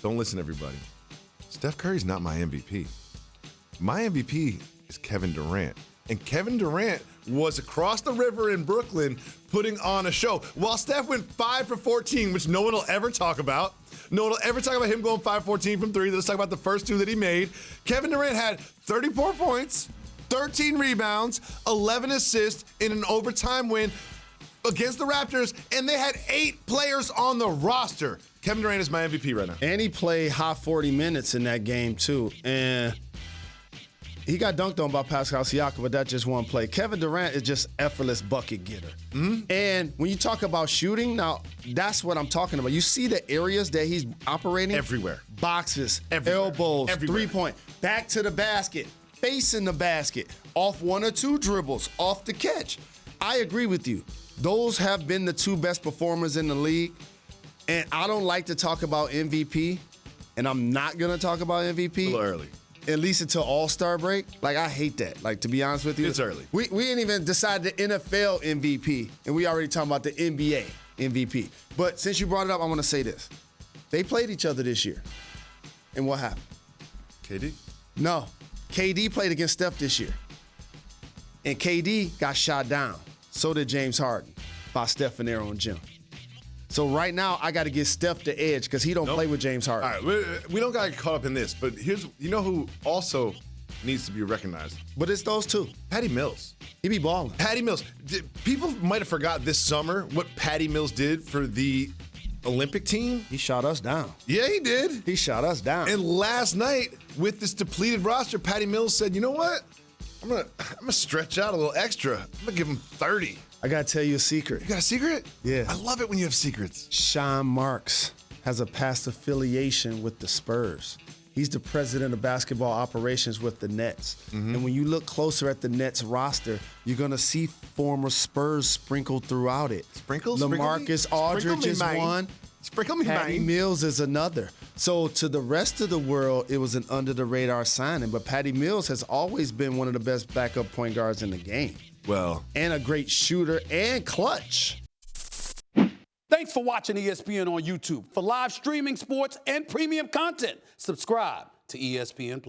Don't listen, everybody. Steph Curry's not my MVP. My MVP is Kevin Durant. And Kevin Durant was across the river in Brooklyn putting on a show. While Steph went 5 for 14, which no one will ever talk about. No one will ever talk about him going 5 for 14 from 3. Let's talk about the first 2 that he made. Kevin Durant had 34 points, 13 rebounds, 11 assists in an overtime win against the Raptors, and they had 8 players on the roster. Kevin Durant is my MVP right now. And he played high 40 minutes in that game, too. And he got dunked on by Pascal Siakam, but that's just one play. Kevin Durant is just effortless bucket getter. Mm-hmm. And when you talk about shooting, now that's what I'm talking about. You see the areas that he's operating? Everywhere. Boxes, everywhere. elbows, Everywhere. 3-point, back to the basket, facing the basket, off 1 or 2 dribbles, off the catch. I agree with you. Those have been the 2 best performers in the league. And I don't like to talk about MVP, and I'm not going to talk about MVP. A little early. At least until All-Star break. Like, I hate that. Like, to be honest with you. It's early. We ain't even decided the NFL MVP, and we already talking about the NBA MVP. But since you brought it up, I want to say this. They played each other this year. And what happened? KD? No. KD played against Steph this year. And KD got shot down. So did James Harden by Steph in their own gym. So right now, I got to give Steph the edge because he don't play with James Harden. All right, we don't got to get caught up in this, but you know who also needs to be recognized? But it's those 2. Patty Mills. He be balling. Patty Mills. People might have forgot this summer what Patty Mills did for the Olympic team. He shot us down. Yeah, he did. He shot us down. And last night, with this depleted roster, Patty Mills said, you know what? I'm gonna stretch out a little extra. I'm gonna give him 30. I got to tell you a secret. You got a secret? Yeah. I love it when you have secrets. Sean Marks has a past affiliation with the Spurs. He's the president of basketball operations with the Nets. Mm-hmm. And when you look closer at the Nets roster, you're going to see former Spurs sprinkled throughout it. Sprinkles? LaMarcus Aldridge is one. Sprinkle me, Patty man. Mills is another. So to the rest of the world, it was an under-the-radar signing. But Patty Mills has always been one of the best backup point guards in the game. Well, and a great shooter and clutch. Thanks for watching ESPN on YouTube. For live streaming sports and premium content, subscribe to ESPN+.